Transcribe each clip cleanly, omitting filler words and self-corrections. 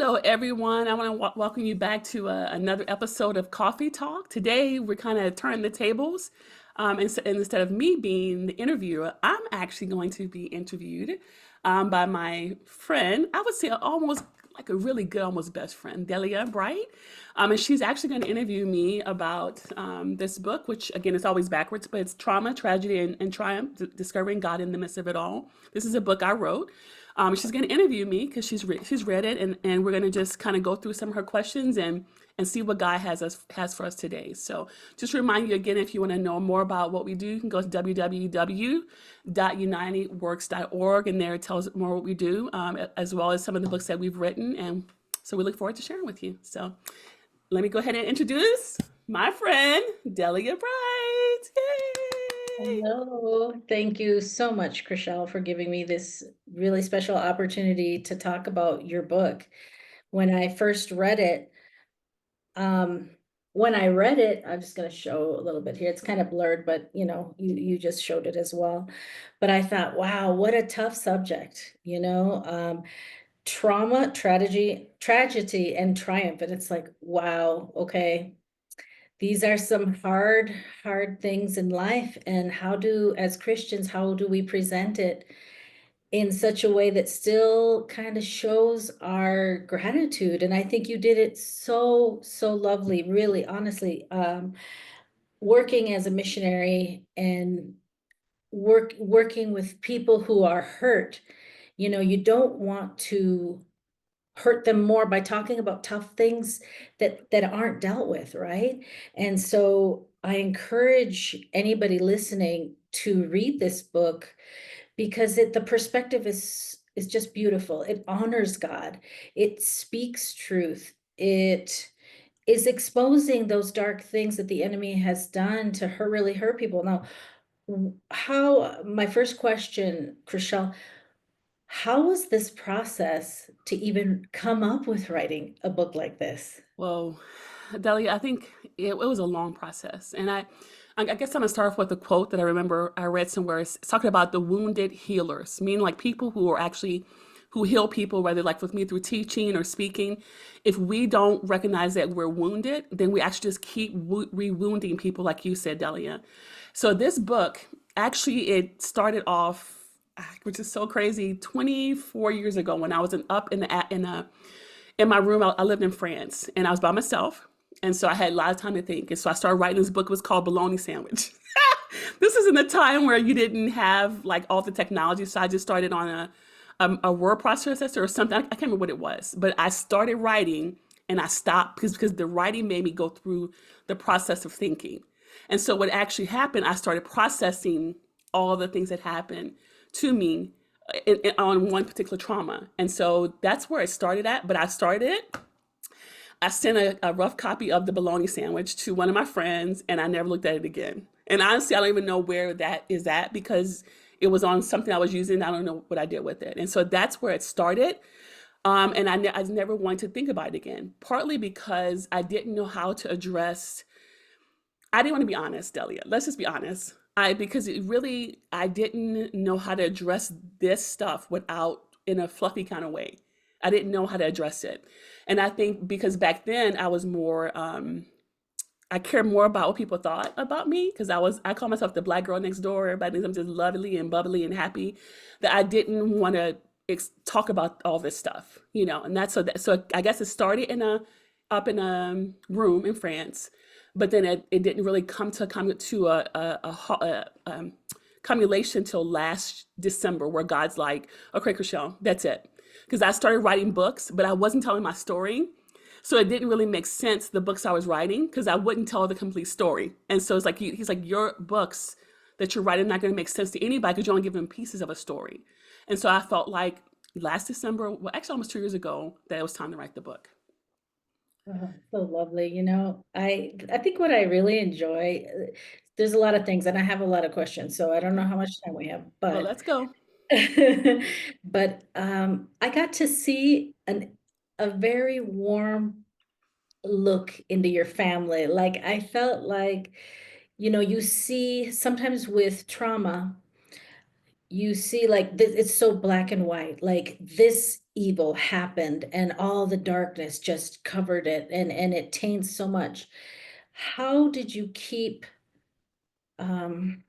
Hello, everyone. I want to welcome you back to another episode of Coffee Talk. Today, we're kind of turning the tables. And instead of me being the interviewer, I'm actually going to be interviewed by my friend. I would say almost like a really good, almost best friend, Delia Bright. And she's actually going to interview me about this book, which again is always backwards, but it's Trauma, Tragedy, and Triumph: Discovering God in the Midst of It All. This is a book I wrote. She's going to interview me because she's read it, and we're going to just kind of go through some of her questions and see what God has for us today. So just remind you again, if you want to know more about what we do, you can go to www.unitedworks.org, and there it tells more what we do, as well as some of the books that we've written. And so we look forward to sharing with you. So let me go ahead and introduce my friend, Delia Bright. Yay! Hello. Thank you so much, Chrishell, for giving me this really special opportunity to talk about your book. When I first read it, um, I'm just going to show a little bit here. It's kind of blurred, but you just showed it as well. But I thought, wow, what a tough subject, trauma, tragedy, and triumph. And it's like, wow, okay. These are some hard things in life. And as Christians, how do we present it in such a way that still kind of shows our gratitude? And I think you did it so lovely, really, honestly. Working as a missionary and working with people who are hurt, you don't want to hurt them more by talking about tough things that aren't dealt with, right? And so I encourage anybody listening to read this book because the perspective is just beautiful. It honors God. It speaks truth. It is exposing those dark things that the enemy has done to really hurt people. Now, how my first question, Chrishell, how was this process to even come up with writing a book like this? Well, Delia, I think it was a long process. And I guess I'm gonna start off with a quote that I remember I read somewhere. It's talking about the wounded healers, meaning like people who are actually who heal people, whether like with me through teaching or speaking. If we don't recognize that we're wounded, then we actually just keep re-wounding people, like you said, Delia. So this book, actually, it started off, which is so crazy, 24 years ago when I was up in my room. I lived in France and I was by myself. And so I had a lot of time to think. And so I started writing this book. It was called Bologna Sandwich. This is in a time where you didn't have like all the technology. So I just started on a word processor or something. I can't remember what it was, but I started writing and I stopped because the writing made me go through the process of thinking. And so what actually happened, I started processing all the things that happened to me on one particular trauma. And so that's where it started at. But I started it. I sent a rough copy of the bologna sandwich to one of my friends, and I never looked at it again. And honestly, I don't even know where that is at because it was on something I was using. I don't know what I did with it. And so that's where it started. And I never wanted to think about it again, partly because I didn't know how to address. I didn't want to be honest, Delia. Let's just be honest. Because I didn't know how to address this stuff without in a fluffy kind of way. I didn't know how to address it. And I think because back then I was more, I cared more about what people thought about me because I call myself the black girl next door. Everybody thinks I'm just lovely and bubbly and happy, that I didn't want to talk about all this stuff, and so I guess it started up in a room in France, but then it didn't really come to a cumulation till last December, where God's like, okay, Chrishell, that's it. Because I started writing books, but I wasn't telling my story. So it didn't really make sense, the books I was writing, because I wouldn't tell the complete story. And so it's like, he's like, your books that you're writing are not going to make sense to anybody because you only give them pieces of a story. And so I felt like last December, well, actually almost 2 years ago, that it was time to write the book. Oh, so lovely. I think what I really enjoy, there's a lot of things, and I have a lot of questions, so I don't know Okay. how much time we have, Well, but let's go. I got to see a very warm look into your family. Like I felt like, you see sometimes with trauma, you see like this, it's so black and white, like this evil happened and all the darkness just covered it and it taints so much. How did you keep um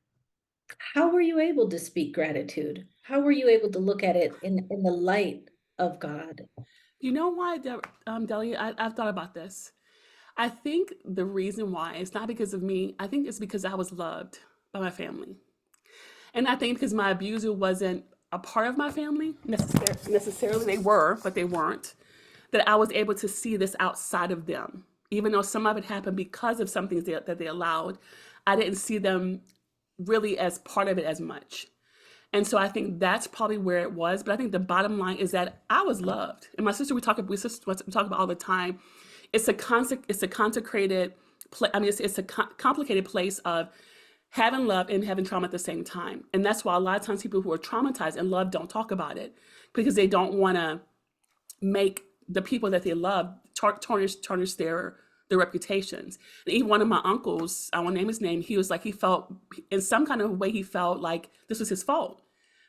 how were you able to speak gratitude? How were you able to look at it in the light of God? You know why, Delia? I've thought about this. I think the reason why it's not because of me. I think it's because I was loved by my family, and I think because my abuser wasn't a part of my family necessarily. They were, but they weren't. That I was able to see this outside of them, even though some of it happened because of something that they allowed. I didn't see them really as part of it as much. And so I think that's probably where it was. But I think the bottom line is that I was loved. And my sister, we talk about all the time. It's a consecrated, I mean, it's a complicated place of having love and having trauma at the same time. And that's why a lot of times people who are traumatized and love don't talk about it because they don't want to make the people that they love tarnish their reputations. And even one of my uncles, I won't name his name, he was like, he felt in some kind of way, he felt like this was his fault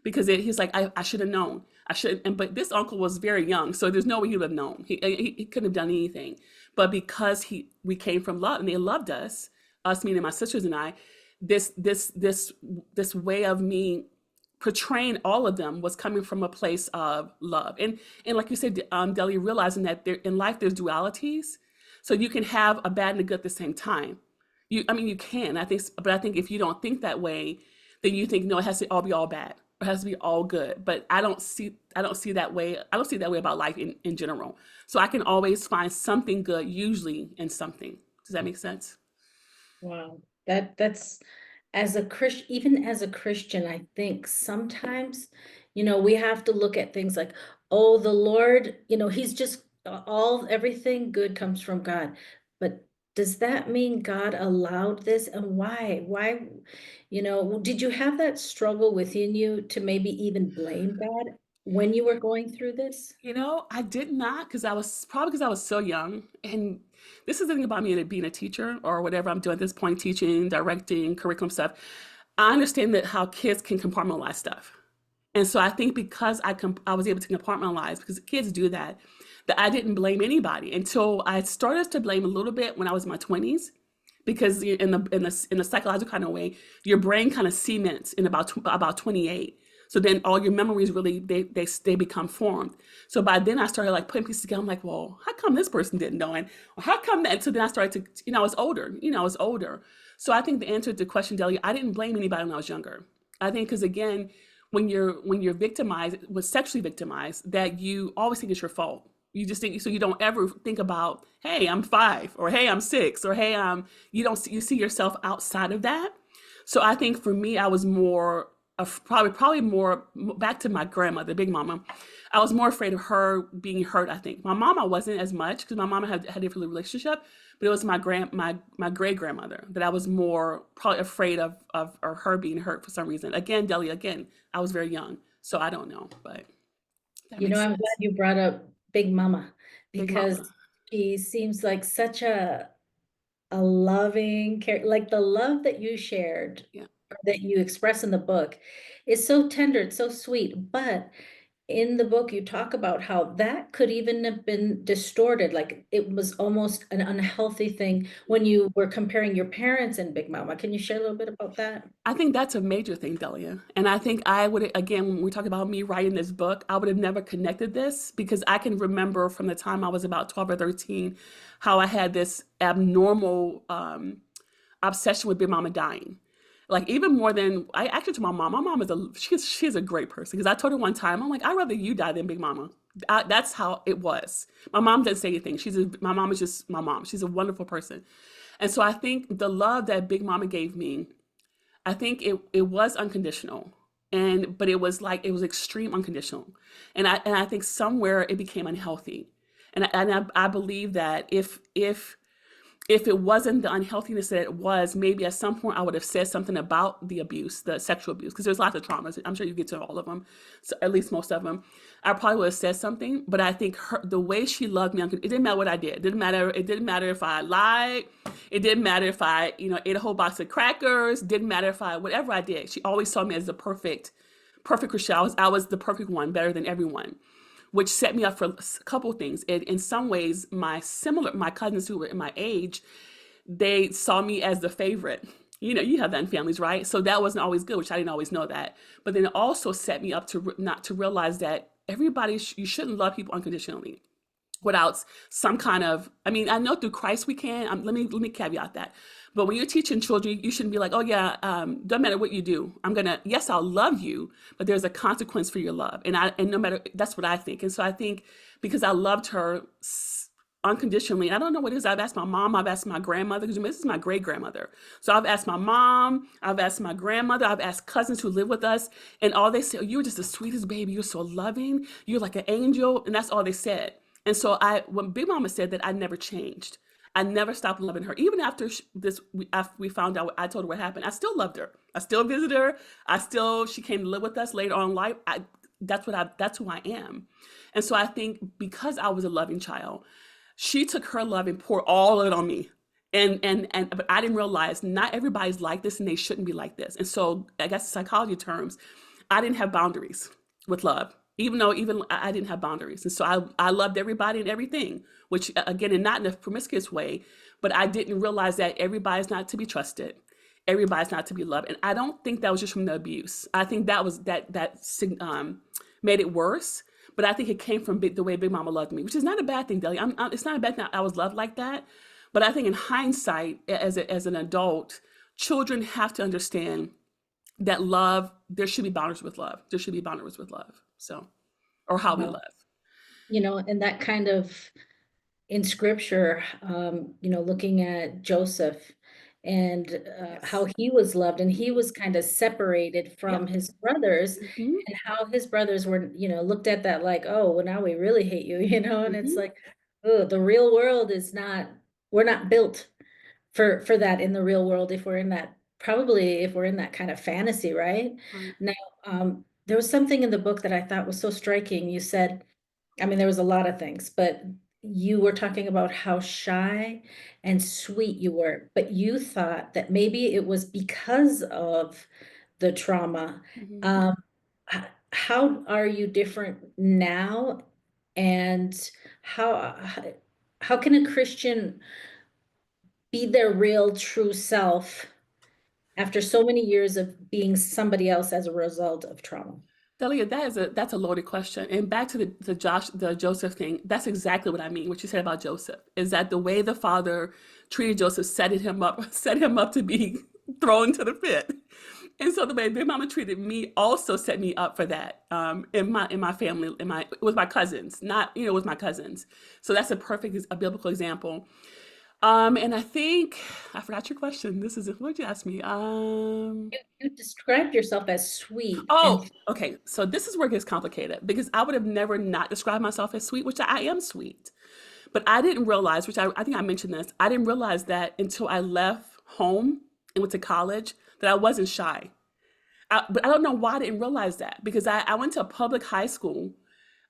because he's like, I should have known. I should, and but this uncle was very young, so there's no way he would have known. He couldn't have done anything. But because we came from love and they loved us meaning my sisters and I, this way of me portraying all of them was coming from a place of love. And like you said, Delia, realizing that there in life there's dualities, so you can have a bad and a good at the same time. I mean, you can. But I think if you don't think that way, then you think no, it has to all be all bad. It has to be all good. But I don't see that way. I don't see that way about life in general. So I can always find something good, usually in something. Does that make sense? Wow. That's as a Christian, even as a Christian, I think sometimes, we have to look at things like, oh, the Lord, he's just all everything good comes from God. But does that mean God allowed this and why? Why, did you have that struggle within you to maybe even blame God when you were going through this? I did not because I was so young. And this is the thing about me and being a teacher or whatever I'm doing at this point, teaching, directing, curriculum stuff. I understand that how kids can compartmentalize stuff. And so I think because I was able to compartmentalize because kids do that, that I didn't blame anybody until I started to blame a little bit when I was in my 20s because in the psychological kind of way, your brain kind of cements in about 28. So then all your memories really they become formed. So by then I started like putting pieces together. I'm like, well, how come this person didn't know? And well, how come that? So then I started to, I was older. I was older. So I think the answer to the question, Delia, I didn't blame anybody when I was younger. I think because again, when you're victimized, was sexually victimized, that you always think it's your fault. You just think so you don't ever think about, hey, I'm 5, or hey, I'm 6, or hey, you see yourself outside of that. So I think for me, I was more of probably more back to my grandmother, Big Mama. I was more afraid of her being hurt. I think my mama wasn't as much because my mama had a different relationship, but it was my great grandmother that I was more probably afraid of or her being hurt for some reason. Again, Delia, again, I was very young, so I don't know, but that makes I'm glad sense. you brought up Big Mama Big Mama, because she seems like such a loving care, like the love that you shared yeah. or that you express in the book is so tender, it's so sweet. But in the book, you talk about how that could even have been distorted, like it was almost an unhealthy thing when you were comparing your parents and Big Mama. Can you share a little bit about that? I think that's a major thing, Delia. And I think I would, again, when we talk about me writing this book, I would have never connected this because I can remember from the time I was about 12 or 13 how I had this abnormal obsession with Big Mama dying. Like even more than I actually told my mom is she's a great person because I told her one time I'm like I'd rather you die than Big Mama. That's how it was. My mom didn't say anything. My mom is just my mom. She's a wonderful person, and so I think the love that Big Mama gave me, I think it was unconditional. But it was extreme unconditional. And I think somewhere it became unhealthy. And I believe that if it wasn't the unhealthiness that it was, maybe at some point I would have said something about the abuse, the sexual abuse, because there's lots of traumas. I'm sure you get to all of them, so at least most of them. I probably would have said something, but I think the way she loved me, it didn't matter what I did. It didn't matter. It didn't matter if I lied. It didn't matter if I, ate a whole box of crackers. Didn't matter if whatever I did. She always saw me as the perfect Chrishell. I was the perfect one, better than everyone, which set me up for a couple of things. In some ways, my cousins who were in my age, they saw me as the favorite. You know, you have that in families, right? So that wasn't always good, which I didn't always know that. But then it also set me up to not to realize that you shouldn't love people unconditionally without some kind of, I mean, I know through Christ we can. Let me caveat that. But when you're teaching children, you shouldn't be like, oh yeah, doesn't matter what you do. Yes, I'll love you, but there's a consequence for your love. And no matter, that's what I think. And so I think because I loved her unconditionally, I don't know what it is. I've asked my mom, I've asked my grandmother, because this is my great grandmother. So I've asked my mom, I've asked my grandmother, I've asked cousins who live with us, and all they say, oh, you're just the sweetest baby. You're so loving. You're like an angel. And that's all they said. And so when Big Mama said that, I never changed. I never stopped loving her. Even after after we found out, I told her what happened. I still loved her. I still visit her. she came to live with us later on in life. That's who I am. And so I think because I was a loving child, she took her love and poured all of it on me. But I didn't realize not everybody's like this and they shouldn't be like this. And so I guess in psychology terms, I didn't have boundaries with love, even though even I didn't have boundaries. And so I loved everybody and everything, which again, and not in a promiscuous way, but I didn't realize that everybody's not to be trusted. Everybody's not to be loved. And I don't think that was just from the abuse. I think that was made it worse. But I think it came from the way Big Mama loved me, which is not a bad thing, Delia. It's not a bad thing I was loved like that. But I think in hindsight, as an adult, children have to understand that love, there should be boundaries with love. There should be boundaries with love. So, or how we Well, love. and that kind of in scripture, looking at Joseph and how Yes. he was loved and he was kind of separated from Yep. his brothers, Hmm. and how his brothers were, looked at that like, oh, well, now we really hate you, and it's Hmm. like, oh, the real world is not, we're not built for that in the real world if we're in that, probably if we're in that kind of fantasy, right? Right. Now, there was something in the book that I thought was so striking. You said, I mean, there was a lot of things, but you were talking about how shy and sweet you were, but you thought that maybe it was because of the trauma. Hmm. Um, how are you different now? And how how can a Christian be their real true self after so many years of being somebody else as a result of trauma? Delia, that's a loaded question. And back to the Joseph thing, that's exactly what I mean. What you said about Joseph is that the way the father treated Joseph set him up set him up to be thrown to the pit. And so the way Big Mama treated me also set me up for that. In my family, with my cousins, not with my cousins. So that's a biblical example. And I think I forgot your question. What did you ask me? You described yourself as sweet and Oh, okay. So this is where it gets complicated because I would have never not described myself as sweet, which I am sweet. But I didn't realize, which I think I mentioned this, I didn't realize that until I left home and went to college that I wasn't shy. But I don't know why I didn't realize that because I went to a public high school,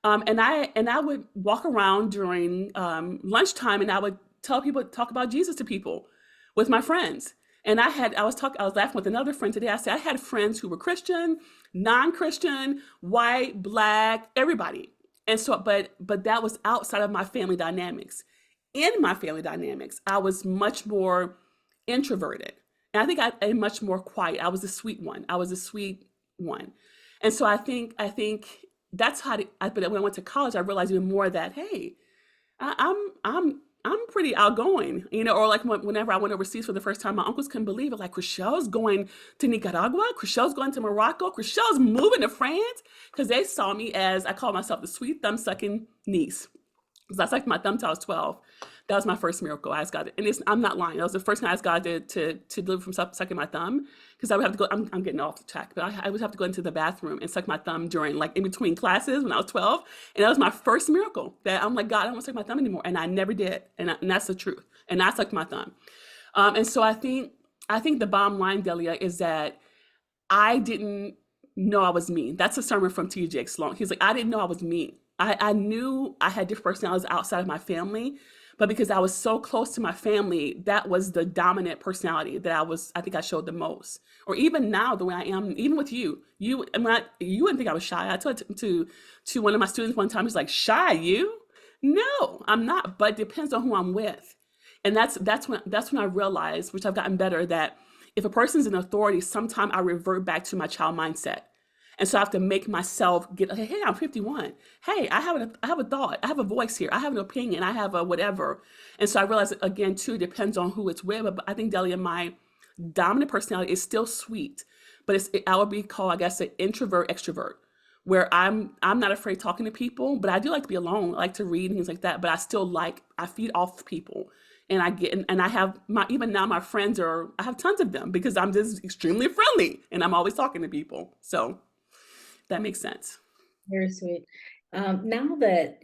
and I would walk around during lunchtime and I would talk about Jesus to people with my friends. And I was laughing with another friend today. I said I had friends who were Christian, non-Christian, white, black, everybody. And so, but that was outside of my family dynamics. In my family dynamics, I was much more introverted. And I think I'm much more quiet. I was the sweet one. I was the sweet one. And so I think that's but when I went to college, I realized even more that, hey, I'm pretty outgoing, or like whenever I went overseas for the first time, my uncles couldn't believe it. Like, Chrishell's going to Nicaragua, Chrishell's going to Morocco, Chrishell's moving to France, because they saw me as, I call myself the sweet thumb sucking niece. Because I sucked my thumb till I was 12. That was my first miracle. I asked God, and I'm not lying. That was the first time I asked God to deliver from sucking my thumb, because I would have to go. I'm getting off the track, but I would have to go into the bathroom and suck my thumb during, like, in between classes when I was 12, and that was my first miracle. That I'm like, God, I don't want to suck my thumb anymore, and I never did, and that's the truth. And I sucked my thumb, and so I think the bottom line, Delia, is that I didn't know I was mean. That's a sermon from T. Jake Sloan. He's like, I didn't know I was mean. I knew I had different personalities outside of my family, but because I was so close to my family, that was the dominant personality that I think I showed the most. Or even now, the way I am, even with you wouldn't think I was shy. I told to one of my students one time, he's like, "Shy, you?" No, I'm not, but it depends on who I'm with. And that's when I realized, which I've gotten better, that if a person's in authority, sometimes I revert back to my child mindset. And so I have to make myself get, hey, I'm 51. Hey, I have a thought. I have a voice here. I have an opinion. I have a whatever. And so I realize, again, too, it depends on who it's with. But I think, Delia, my dominant personality is still sweet, but I would be called, I guess, an introvert extrovert, where I'm not afraid talking to people, but I do like to be alone. I like to read and things like that. But I feed off people, and I have my even now my friends I have tons of them because I'm just extremely friendly and I'm always talking to people. So that makes sense. Very sweet. Now that,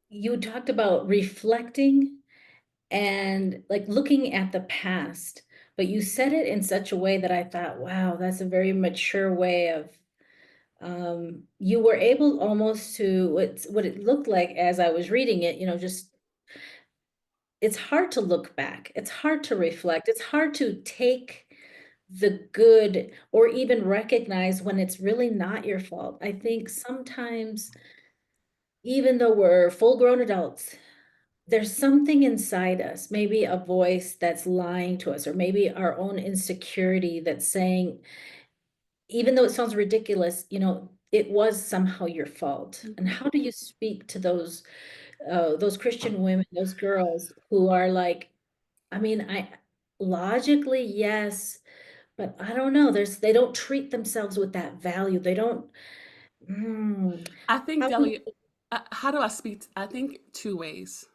you talked about reflecting and like looking at the past, but you said it in such a way that I thought, wow, that's a very mature way of, you were able almost to, what it looked like as I was reading it, just it's hard to look back. It's hard to reflect. It's hard to take the good or even recognize when it's really not your fault. I think sometimes, even though we're full grown adults, there's something inside us, maybe a voice that's lying to us, or maybe our own insecurity that's saying, even though it sounds ridiculous, it was somehow your fault. And Mhm. how do you speak to those Christian women, those girls who are like, I mean, I logically, yes, but I don't know. They don't treat themselves with that value. They don't. Mm, I think, how do Delia, how do I speak? I think two ways.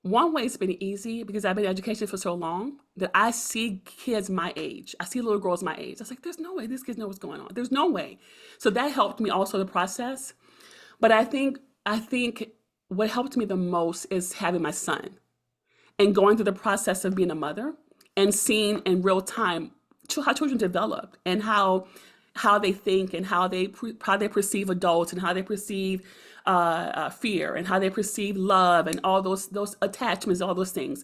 One way it's been easy because I've been in education for so long that I see kids my age. I see little girls my age. I was like, there's no way these kids know what's going on. There's no way. So that helped me also the process. But I think what helped me the most is having my son and going through the process of being a mother and seeing in real time how children develop and how they think and how they perceive adults and how they perceive fear and how they perceive love and all those attachments, all those things.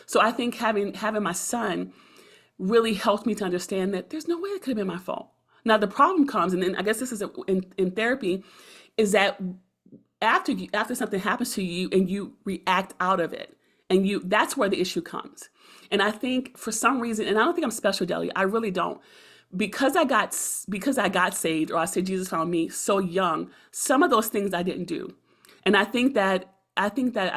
So I think having my son really helped me to understand that there's no way it could have been my fault. Now the problem comes, and then I guess this is in therapy, is that after something happens to you and you react out of it, and that's where the issue comes. And I think for some reason, and I don't think I'm special, Deli, I really don't, because I got saved, or I say Jesus found me so young, some of those things I didn't do. And I think that I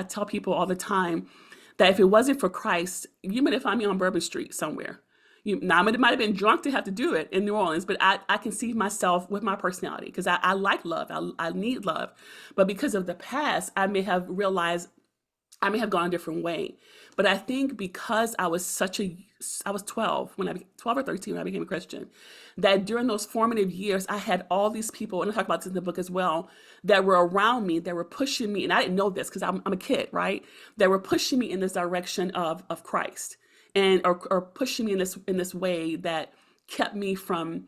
tell people all the time that if it wasn't for Christ, you might have found me on Bourbon Street somewhere. Now, I might have been drunk to have to do it in New Orleans, but I can see myself with my personality because I like love. I need love. But because of the past, I may have gone a different way. But I think because I was 12 12 or 13 when I became a Christian, that during those formative years, I had all these people, and I talk about this in the book as well, that were around me, that were pushing me, and I didn't know this because I'm a kid, right? That were pushing me in this direction of Christ, and or pushing me in this way that kept me from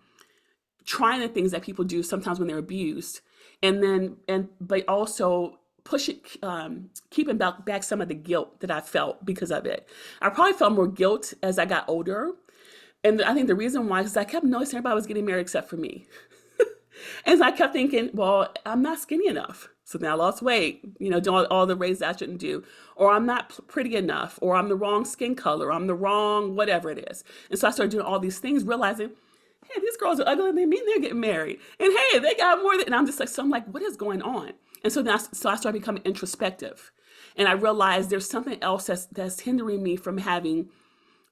trying the things that people do sometimes when they're abused, but also pushing, keeping back some of the guilt that I felt because of it. I probably felt more guilt as I got older, and I think the reason why is I kept noticing everybody was getting married except for me. And so I kept thinking, well, I'm not skinny enough. So then I lost weight, doing all the ways I shouldn't do. Or I'm not pretty enough, or I'm the wrong skin color, or I'm the wrong whatever it is. And so I started doing all these things, realizing, hey, these girls are uglier than me, and they're getting married. And hey, they got more than, and I'm just like, so I'm like, what is going on? And so I started becoming introspective. And I realized there's something else that's hindering me from having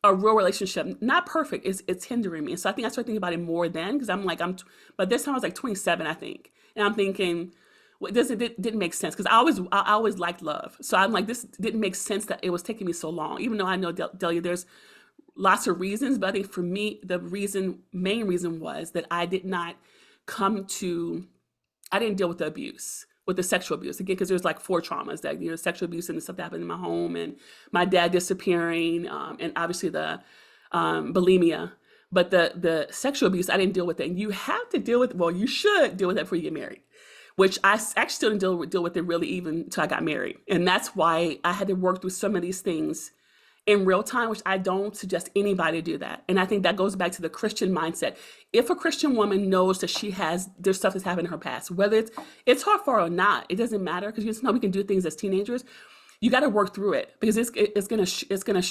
a real relationship. Not perfect, it's hindering me. And so I think I started thinking about it more then because I'm like, but this time I was like 27, I think. And I'm thinking, well, it didn't make sense because I always liked love. So I'm like, this didn't make sense that it was taking me so long, even though I know, Delia, there's lots of reasons, but I think for me, the main reason was that I didn't deal with the abuse, with the sexual abuse. Again, because there's like four traumas that, sexual abuse and the stuff that happened in my home and my dad disappearing, and obviously the bulimia. But the sexual abuse, I didn't deal with it. And you have to deal with, well, you should deal with that before you get married. which actually still didn't deal with it really even until I got married. And that's why I had to work through some of these things in real time, which I don't suggest anybody do that. And I think that goes back to the Christian mindset. If a Christian woman knows that there's stuff that's happened in her past, whether it's hard for her or not, it doesn't matter, because you just know we can do things as teenagers. You got to work through it, because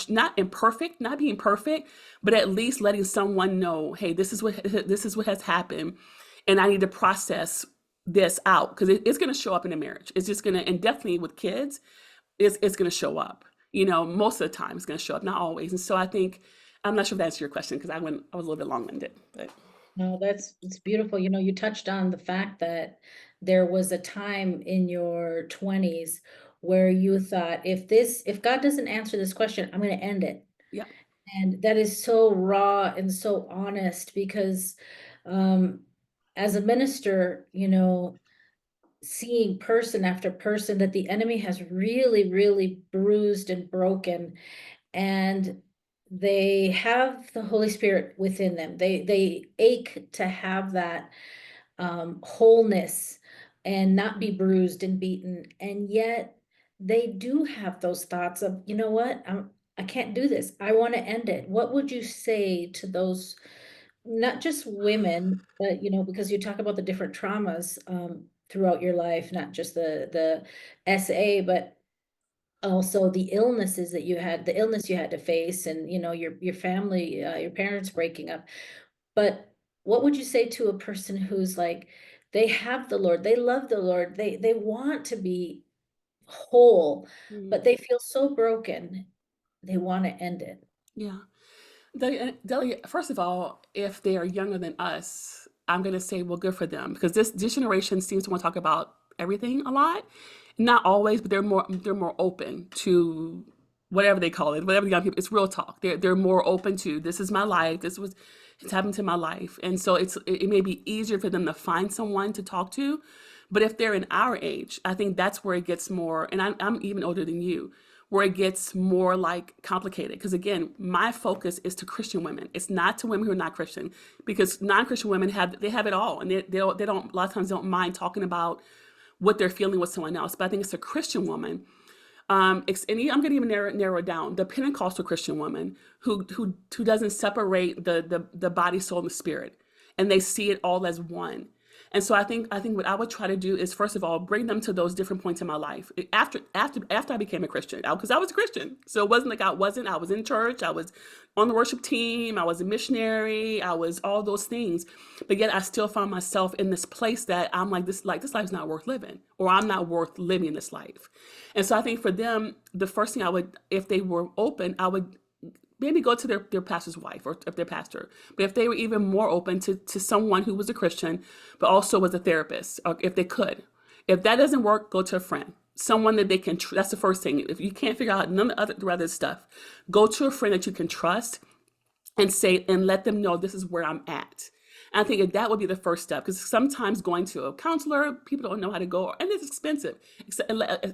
not imperfect, not being perfect, but at least letting someone know, hey, this is what has happened, and I need to process this out, because it's going to show up in a marriage. It's just going to, and definitely with kids, it's going to show up. Most of the time it's going to show up, not always. And so I think, I'm not sure if that answered your question, because I was a little bit long-winded, but No, it's beautiful. You know, you touched on the fact that there was a time in your 20s where you thought, if God doesn't answer this question, I'm going to end it. yeah. And that is so raw and so honest, because um, as a minister, seeing person after person that the enemy has really, really bruised and broken, and they have the Holy Spirit within them. They ache to have that wholeness and not be bruised and beaten. And yet they do have those thoughts of, you know what, I can't do this. I want to end it. What would you say to those, not just women, but, because you talk about the different traumas throughout your life, not just the SA, but also the illnesses that you had, the illness you had to face, and your family, your parents breaking up. But what would you say to a person who's like, they have the Lord, they love the Lord, they want to be whole, Mm, but they feel so broken, they want to end it? yeah. Delia, first of all, if they are younger than us, I'm going to say, well, good for them, because this generation seems to want to talk about everything a lot. Not always, but they're more open to whatever they call it, whatever the young people. It's real talk. They're more open to, this is my life. It's happened to my life, and so it may be easier for them to find someone to talk to. But if they're in our age, I think that's where it gets more. And I'm even older than you, where it gets more like complicated. Because again, my focus is to Christian women. It's not to women who are not Christian, because non-Christian women have it all, and they don't a lot of times don't mind talking about what they're feeling with someone else. But I think it's a Christian woman. I'm going to even narrow it down. The Pentecostal Christian woman who doesn't separate the body, soul, and the spirit, and they see it all as one. And so I think what I would try to do is, first of all, bring them to those different points in my life after I became a Christian, because I was a Christian. So it wasn't like I wasn't. I was in church. I was on the worship team. I was a missionary. I was all those things, but yet I still found myself in this place that I'm like this life is not worth living, or I'm not worth living this life. And so I think for them, the first thing I would, if they were open, I would maybe go to their pastor's wife, or if their pastor. But if they were even more open to someone who was a Christian, but also was a therapist, or if they could. If that doesn't work, go to a friend. Someone that they can that's the first thing. If you can't figure out none of the other stuff, go to a friend that you can trust, and let them know, this is where I'm at. And I think that would be the first step, because sometimes going to a counselor, people don't know how to go, and it's expensive,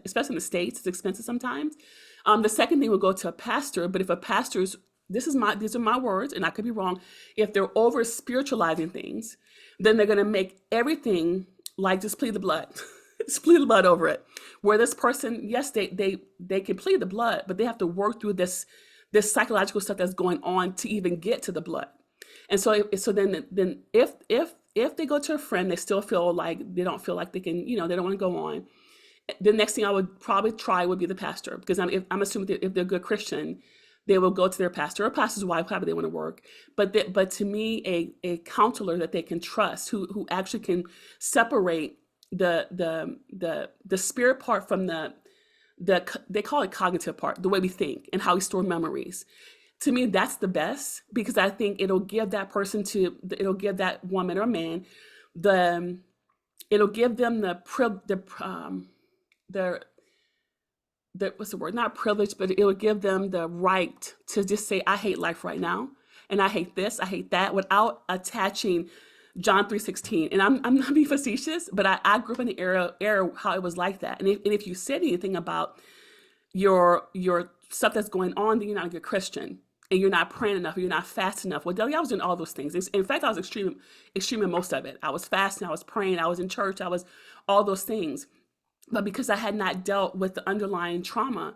especially in the States. It's expensive sometimes. The second thing would go to a pastor, but if a pastor's, these are my words, and I could be wrong, if they're over spiritualizing things, then they're going to make everything like, just plead the blood. Just plead the blood over it. Where this person, yes, they can plead the blood, but they have to work through this psychological stuff that's going on to even get to the blood. And then if they go to a friend, they still feel like they don't feel like they can, they don't want to go on. The next thing I would probably try would be the pastor, because I'm assuming that if they're a good Christian, they will go to their pastor or pastor's wife, however they want to work. But to me, a counselor that they can trust, who actually can separate the spirit part from they call it cognitive part, the way we think and how we store memories. To me, that's the best, because I think it'll give that woman or man the it'll give them the what's the word, not privilege, but it would give them the right to just say, I hate life right now, and I hate this, I hate that, without attaching John 3:16. And I'm not being facetious, but I grew up in the era how it was like that. And if you said anything about your stuff that's going on, then you're not a good Christian, and you're not praying enough, or you're not fast enough. Well, Delia, I was doing all those things. In fact, I was extreme in most of it. I was fasting, I was praying, I was in church, I was all those things. But because I had not dealt with the underlying traumas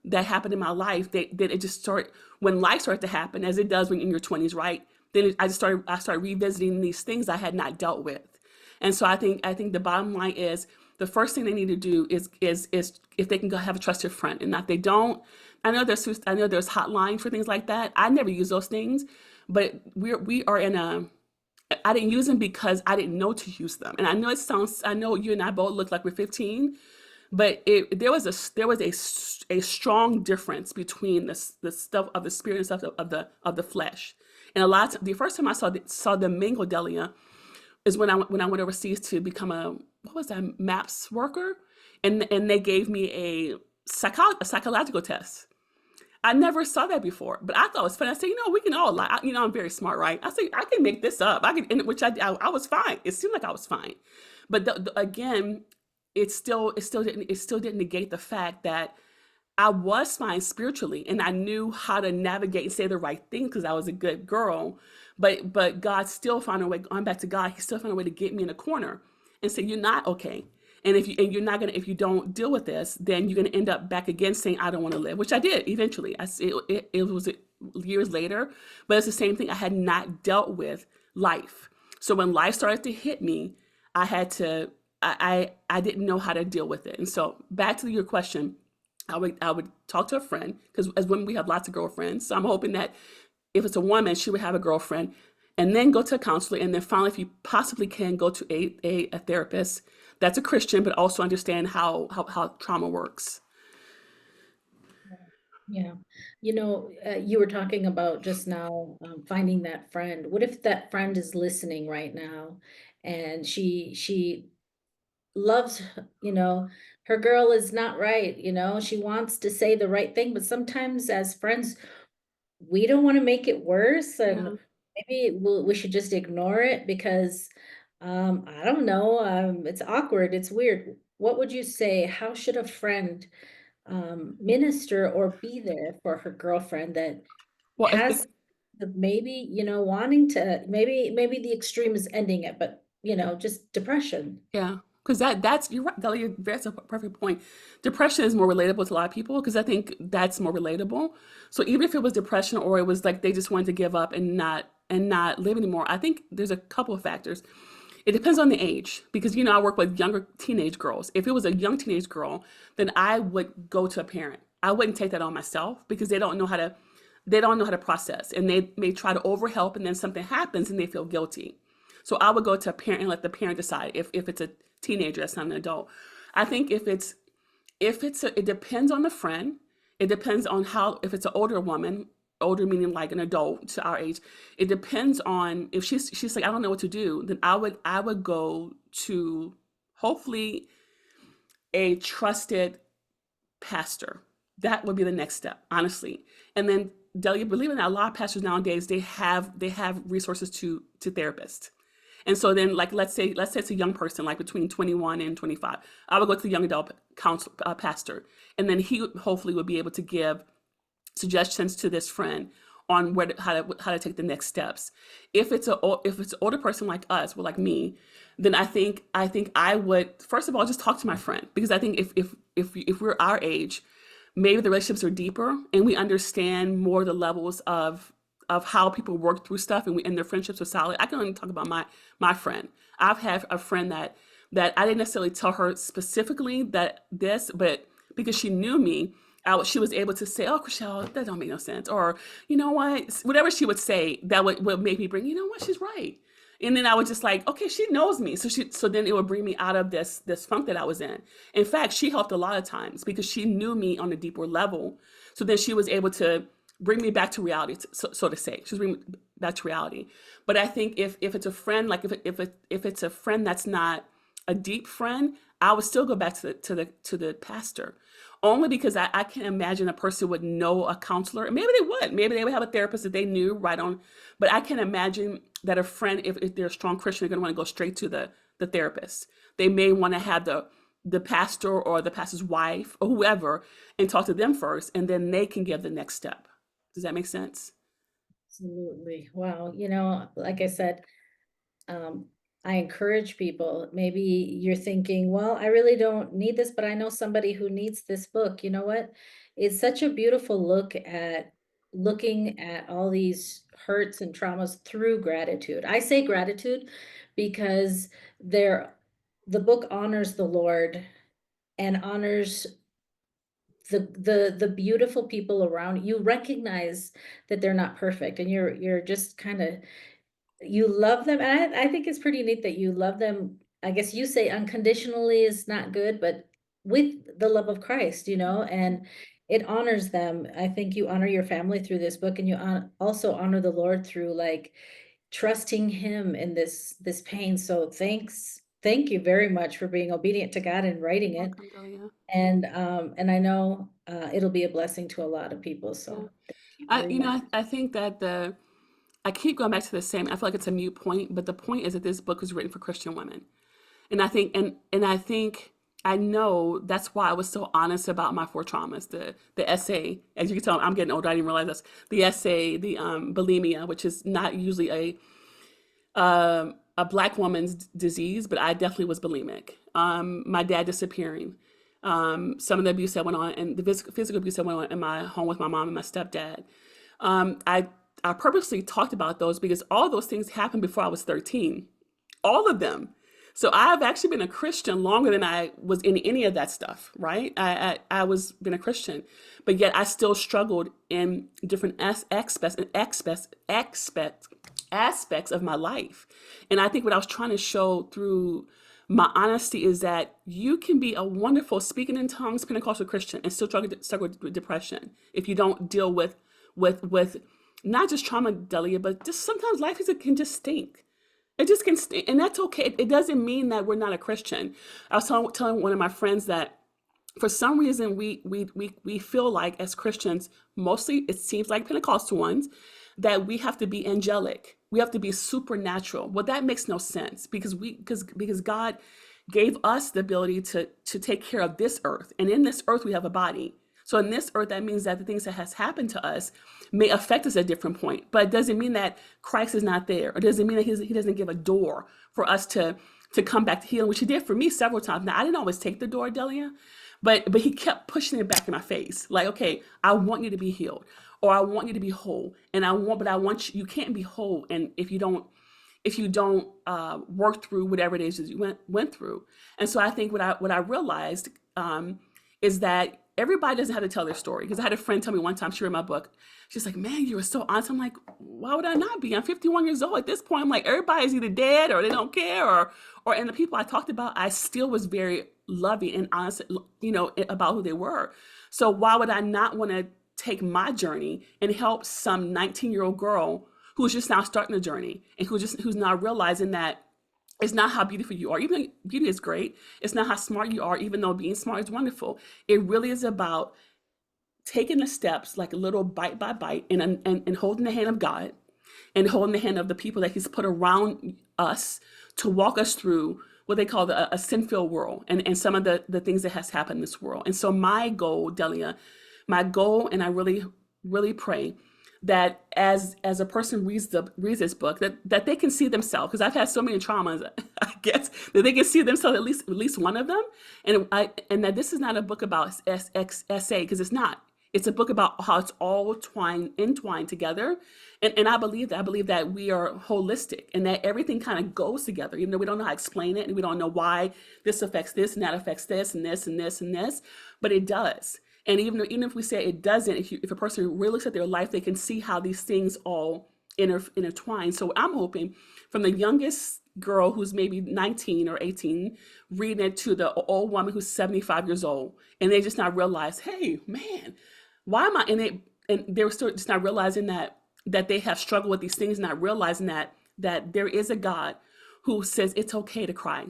that happened in my life, that it just started when life started to happen, as it does when you're in your 20s, right? Then I started revisiting these things I had not dealt with. And so I think the bottom line is the first thing they need to do is if they can go have a trusted friend. And if they don't, I know there's hotlines for things like that. I never use those things, but we are in a I didn't use them because I didn't know to use them. And I know you and I both look like we're 15, but there was a strong difference between the stuff of the spirit and stuff of the flesh. And the first time I saw them mingle, Delia, is when I went overseas to become a what was that, maps worker, and they gave me a psychological test. I never saw that before, but I thought it was funny. I said, we can all lie. I'm very smart, right? I said, I can make this up. I can, which I was fine. It seemed like I was fine, but again, it still didn't negate the fact that I was fine spiritually, and I knew how to navigate and say the right thing because I was a good girl. But God still found a way. Going back to God, He still found a way to get me in a corner and say, "You're not okay." You're not gonna, if you don't deal with this, then you're gonna end up back again saying, "I don't want to live," which I did eventually. It was years later, but it's the same thing. I had not dealt with life, so when life started to hit me, I had to. I didn't know how to deal with it, and so back to your question. I would talk to a friend because as women we have lots of girlfriends. So I'm hoping that if it's a woman, she would have a girlfriend, and then go to a counselor, and then finally, if you possibly can, go to a therapist that's a Christian, but also understand how trauma works. Yeah. You were talking about just now, finding that friend. What if that friend is listening right now and she loves, her girl is not right, she wants to say the right thing, but sometimes as friends, we don't want to make it worse, and Yeah. maybe we should just ignore it because I don't know, it's awkward, it's weird. What would you say? How should a friend minister or be there for her girlfriend that Well, has maybe, wanting to, maybe the extreme is ending it, but just depression. yeah, because that's you're right, Delia. That's a perfect point. Depression is more relatable to a lot of people because I think that's more relatable. So even if it was depression or it was like they just wanted to give up and not live anymore, I think there's a couple of factors. It depends on the age because I work with younger teenage girls. If it was a young teenage girl, then I would go to a parent. I wouldn't take that on myself because they don't know how to process, and they may try to overhelp, and then something happens and they feel guilty. So I would go to a parent and let the parent decide if it's a teenager, that's not an adult. I think it depends on the friend. It depends on how, if it's an older woman, older meaning like an adult to our age. It depends on if she's like, I don't know what to do, then I would go to hopefully a trusted pastor. That would be the next step, honestly. And then Delia, believe it or not, a lot of pastors nowadays they have resources to therapists. And so then, like, let's say it's a young person, like between 21 and 25. I would go to the young adult counsel pastor, and then he hopefully would be able to give suggestions to this friend on how to take the next steps. If it's an older person like us, well, like me, then I think I would first of all just talk to my friend because I think if we're our age, maybe the relationships are deeper and we understand more the levels of how people work through stuff, and their friendships are solid. I can only talk about my friend. I've had a friend that I didn't necessarily tell her specifically that this, but because she knew me, she was able to say, "Oh, Chrishell, that don't make no sense," or you know what, whatever she would say that would make me bring, you know what, she's right. And then I was just like, okay, she knows me, so then it would bring me out of this funk that I was in. In fact, she helped a lot of times because she knew me on a deeper level. So then she was able to bring me back to reality, so to say. She was bringing me back to reality. But I think if it's a friend, like if it's a friend that's not a deep friend, I would still go back to the pastor, only because I can't imagine a person would know a counselor. And maybe they would have a therapist that they knew right on, but I can't imagine that a friend, if they're a strong Christian, they're going to want to go straight to the therapist. They may want to have the pastor or the pastor's wife or whoever and talk to them first, and then they can give the next step. Does that make sense? Absolutely. Wow. Like I said, um, I encourage people. Maybe you're thinking, well, I really don't need this, but I know somebody who needs this book. You know what? It's such a beautiful look at looking at all these hurts and traumas through gratitude. I say gratitude because there the book honors the Lord and honors the beautiful people around. You recognize that they're not perfect, and you're just kind of, you love them, and I think it's pretty neat that you love them. I guess you say unconditionally is not good, but with the love of Christ, and it honors them. I think you honor your family through this book, and you also honor the Lord through, like, trusting him in this pain. So thank you very much for being obedient to God and writing it. Welcome, Delia. And I know it'll be a blessing to a lot of people. Yeah. So thank you very much. I think that I keep going back to the same. I feel like it's a mute point, but the point is that this book was written for Christian women. And I think I know that's why I was so honest about my four traumas. The essay, as you can tell, I'm getting older. I didn't realize this. The essay, the bulimia, which is not usually a black woman's disease, but I definitely was bulimic. My dad disappearing. Some of the abuse that went on, and the physical abuse that went on in my home with my mom and my stepdad. I purposely talked about those because all those things happened before I was 13. All of them. So I've actually been a Christian longer than I was in any of that stuff, right? I was been a Christian, but yet I still struggled in different aspects of my life. And I think what I was trying to show through my honesty is that you can be a wonderful speaking in tongues Pentecostal Christian and still struggle with depression if you don't deal with not just trauma, Delia, but just sometimes life can just stink. It just can, and that's okay. It doesn't mean that we're not a Christian. I was telling one of my friends that for some reason we feel like as Christians, mostly it seems like Pentecostal ones, that we have to be angelic. We have to be supernatural. Well, that makes no sense because God gave us the ability to take care of this earth, and in this earth we have a body. So in this earth, that means that the things that has happened to us may affect us at a different point, but it doesn't mean that Christ is not there, or it doesn't mean that he doesn't give a door for us to come back to healing, which he did for me several times. Now I didn't always take the door, Delia, but he kept pushing it back in my face, like, okay, I want you to be healed, or I want you to be whole, and I want you. You can't be whole, and if you don't work through whatever it is that you went through. And so I think what I realized is that everybody doesn't have to tell their story. Because I had a friend tell me one time, she read my book. She's like, man, you were so honest. I'm like, why would I not be? I'm 51 years old at this point. I'm like, everybody's either dead or they don't care, or and the people I talked about, I still was very loving and honest, about who they were. So why would I not want to take my journey and help some 19-year-old girl who's just now starting the journey and who's now realizing that it's not how beautiful you are, even though beauty is great. It's not how smart you are, even though being smart is wonderful. It really is about taking the steps, like a little bite by bite, and holding the hand of God and holding the hand of the people that he's put around us to walk us through what they call a sin-filled world and some of the things that has happened in this world. And so my goal, Delia, and I really, really pray that as a person reads this book, that they can see themselves, because I've had so many traumas, I guess, that they can see themselves at least one of them, and that this is not a book about essay, because it's not. It's a book about how it's all entwined together, and I believe that we are holistic and that everything kind of goes together. Even though we don't know how to explain it and we don't know why this affects this and that affects this and this and this and this, but it does. And even if we say it doesn't, if a person really looks at their life, they can see how these things all intertwine. So I'm hoping from the youngest girl who's maybe 19 or 18, reading it to the old woman who's 75 years old, and they just not realize, hey, man, why am I in it? And they're still just not realizing that they have struggled with these things, not realizing that there is a God who says it's okay to cry.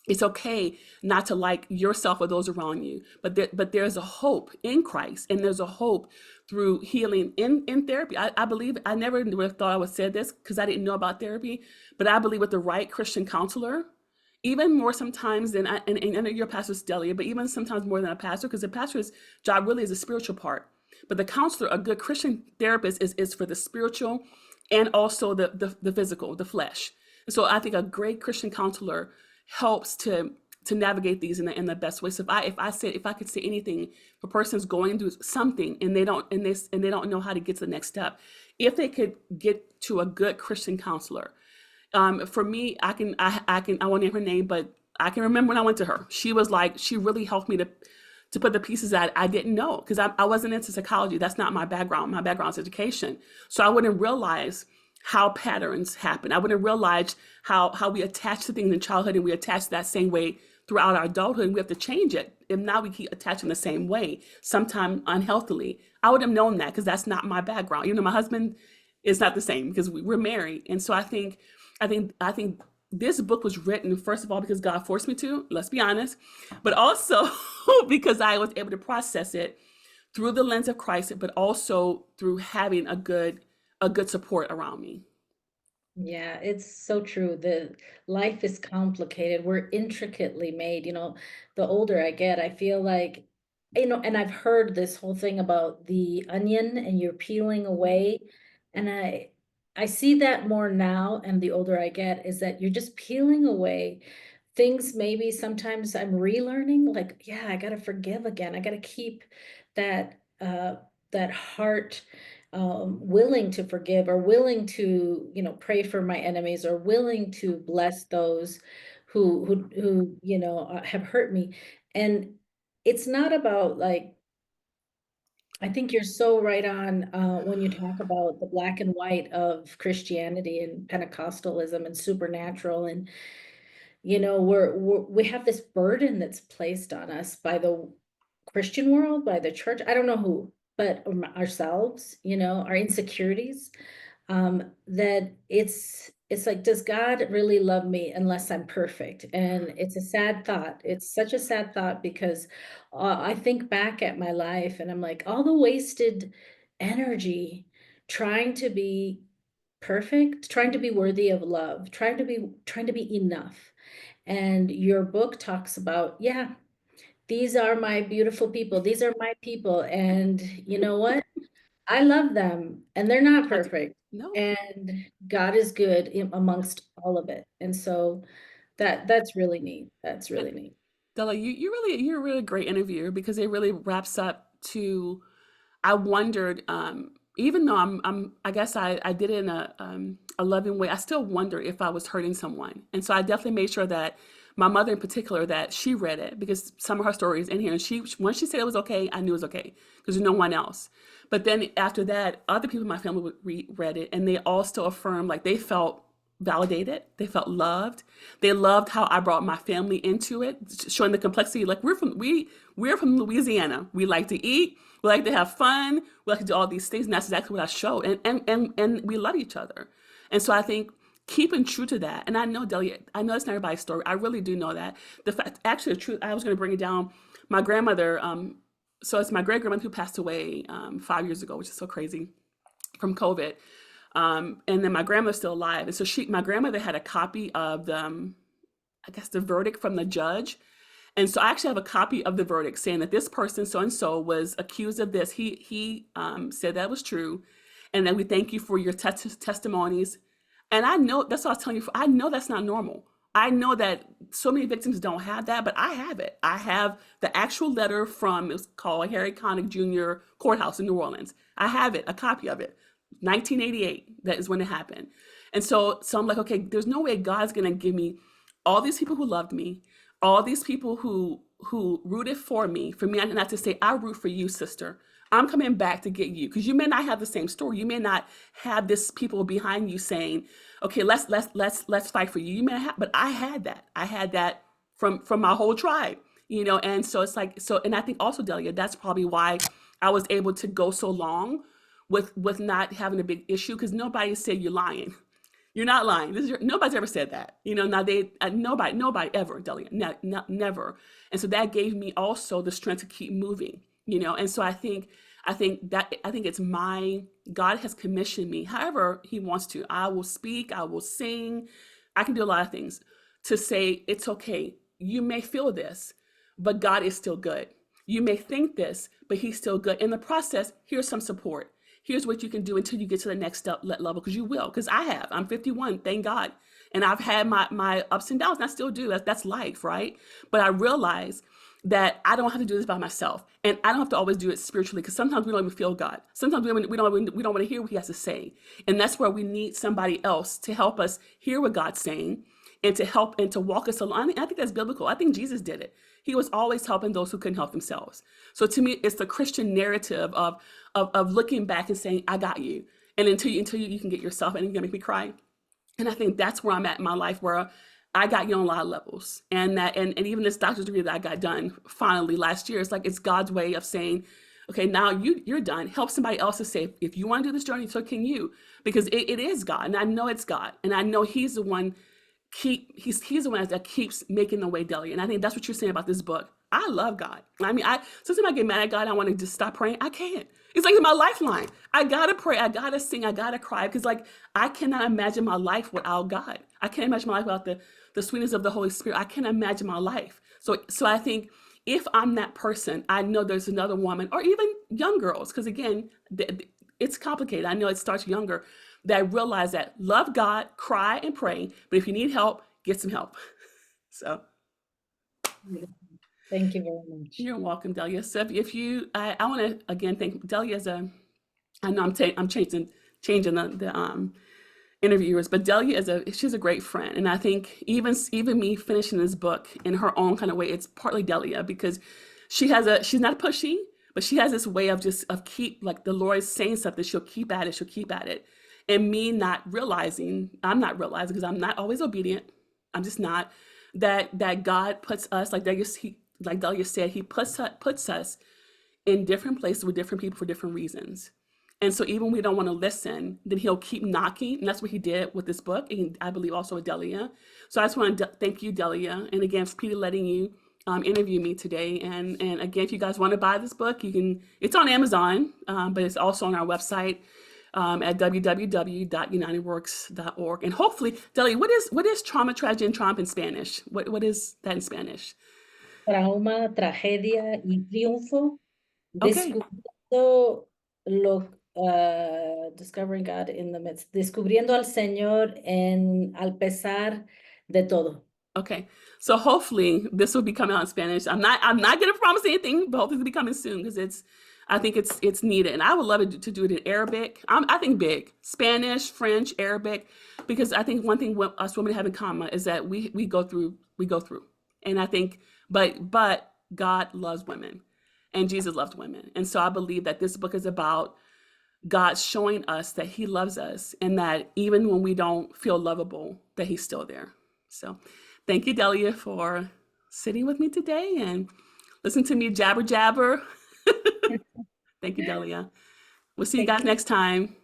It's okay not to like yourself or those around you, but there's a hope in Christ, and there's a hope through healing in therapy. I believe, I never would have thought I would say this because I didn't know about therapy, but I believe with the right Christian counselor, even more sometimes than and I know you're a pastor's Delia, but even sometimes more than a pastor, because the pastor's job really is a spiritual part. But the counselor, a good Christian therapist, is for the spiritual and also the physical, the flesh. So I think a great Christian counselor helps to navigate these in the best way. So if I could say anything, if a person's going through something and they don't know how to get to the next step, if they could get to a good Christian counselor, for me, I won't name her name, but I can remember when I went to her. She was like, she really helped me to put the pieces that I didn't know because I wasn't into psychology. That's not my background. My background is education. So I wouldn't realize how patterns happen. I wouldn't realize how we attach to things in childhood and we attach that same way throughout our adulthood. And we have to change it. If now we keep attaching the same way, sometimes unhealthily. I would have known that because that's not my background. You know, my husband is not the same because we're married. And so I think this book was written, first of all, because God forced me to, let's be honest, but also because I was able to process it through the lens of Christ, but also through having a good support around me. Yeah, it's so true. The life is complicated. We're intricately made. The older I get, I feel like, and I've heard this whole thing about the onion and you're peeling away. And I see that more now, and the older I get, is that you're just peeling away things maybe sometimes I'm relearning, like, yeah, I gotta forgive again. I gotta keep that that heart willing to forgive, or willing to, pray for my enemies, or willing to bless those who have hurt me. And it's not about like, I think you're so right on when you talk about the black and white of Christianity and Pentecostalism and supernatural. And we have this burden that's placed on us by the Christian world, by the church. I don't know who, but ourselves, our insecurities, that it's like, does God really love me unless I'm perfect? And it's a sad thought. It's such a sad thought because I think back at my life and I'm like, all the wasted energy trying to be perfect, trying to be worthy of love, trying to be enough. And your book talks about, yeah, these are my beautiful people. These are my people. And you know what? I love them and they're not I do, perfect. no, And God is good amongst all of it. And so that's really neat. That's really neat. Della, you're a really great interviewer because it really wraps up to I wondered, even though I guess I did it in a loving way, I still wonder if I was hurting someone. And so I definitely made sure that my mother in particular, that she read it because some of her stories in here, and once she said it was okay, I knew it was okay because there's no one else. But then after that, other people in my family read it, and they all still affirmed like they felt validated, they felt loved, they loved how I brought my family into it, showing the complexity. Like we're from Louisiana, we like to eat, we like to have fun, we like to do all these things, and that's exactly what I showed. And we love each other. And so I think keeping true to that, and I know Delia, I know it's not everybody's story. I really do know that. The fact, actually, the truth, I was going to bring it down. My grandmother, so it's my great grandmother who passed away 5 years ago, which is so crazy, from COVID. And then my grandmother's still alive, and so my grandmother had a copy of I guess the verdict from the judge. And so I actually have a copy of the verdict saying that this person, so and so, was accused of this. He said that was true, and then we thank you for your testimonies. And I know that's what I was telling you. I know that's not normal. I know that so many victims don't have that, but I have it. I have the actual letter from, it was called Harry Connick Jr. Courthouse in New Orleans. I have it, a copy of it, 1988. That is when it happened. And so I'm like, okay, there's no way God's gonna give me all these people who loved me, all these people who rooted for me not to say I root for you, sister. I'm coming back to get you because you may not have the same story. You may not have this people behind you saying, "Okay, let's fight for you." You may not have, but I had that. I had that from my whole tribe, And so it's like so, and I think also, Delia, that's probably why I was able to go so long with not having a big issue because nobody said you're lying. You're not lying. Nobody's ever said that. Now nobody ever, Delia, never. And so that gave me also the strength to keep moving. And so I think it's God has commissioned me. However, He wants to. I will speak. I will sing. I can do a lot of things to say it's okay. You may feel this, but God is still good. You may think this, but He's still good. In the process, here's some support. Here's what you can do until you get to the next level, because you will. Because I'm 51, thank God. And I've had my ups and downs, and I still do. That's life, right? But I realize that I don't have to do this by myself, and I don't have to always do it spiritually, because sometimes we don't even feel God. Sometimes we don't want to hear what He has to say, and that's where we need somebody else to help us hear what God's saying, and to help and to walk us along. I think that's biblical. I think Jesus did it. He was always helping those who couldn't help themselves. So to me, it's the Christian narrative of looking back and saying, "I got you," and until you can get yourself, and you're gonna make me cry. And I think that's where I'm at in my life, where I got you on a lot of levels. And even this doctor's degree that I got done finally last year, it's like it's God's way of saying, okay, now you're done. Help somebody else to say, if you want to do this journey, so can you. Because it is God, and I know it's God. And I know He's the one he's the one that keeps making the way, Delia. And I think that's what you're saying about this book. I love God. I mean, sometimes I get mad at God, I want to just stop praying. I can't. It's like my lifeline. I gotta pray, I gotta sing, I gotta cry, because like I cannot imagine my life without God. I can't imagine my life without the sweetness of the Holy Spirit. I can't imagine my life. So I think if I'm that person, I know there's another woman, or even young girls, because again, it's complicated. I know it starts younger, that realize that love God, cry and pray, but if you need help, get some help. So Thank you very much. you're welcome, Delia. So if you, I want to again thank Delia as a. I know I'm changing the interviewers, but Delia she's a great friend, and I think even me finishing this book in her own kind of way, it's partly Delia, because she's not pushy, but she has this way of keep, like the Lord is saying something, she'll keep at it, and me not realizing, I'm not realizing, because I'm not always obedient, I'm just not, that God puts us, like Delia said, He puts us in different places with different people for different reasons. And so even when we don't want to listen, then He'll keep knocking. And that's what He did with this book. And I believe also with Delia. So I just want to thank you, Delia. And again, for Peter letting you interview me today. And again, if you guys want to buy this book, it's on Amazon, but it's also on our website at www.unitedworks.org. And hopefully, Delia, what is trauma, tragedy, and triumph in Spanish? What is that in Spanish? Trauma, tragedia y triunfo, Okay. descubriendo discovering God in the midst, descubriendo al Señor al pesar de todo. Okay. So hopefully this will be coming out in Spanish. I'm not gonna promise anything, but hopefully it'll be coming soon, because I think it's needed. And I would love to do it in Arabic. I think big. Spanish, French, Arabic, because I think one thing us women have in common is that we go through. And I think but God loves women, and Jesus loves women. And so I believe that this book is about God showing us that He loves us, and that even when we don't feel lovable, that He's still there. So thank you, Delia, for sitting with me today and listen to me jabber. Thank you, Delia. We'll see you Thank guys you. next time.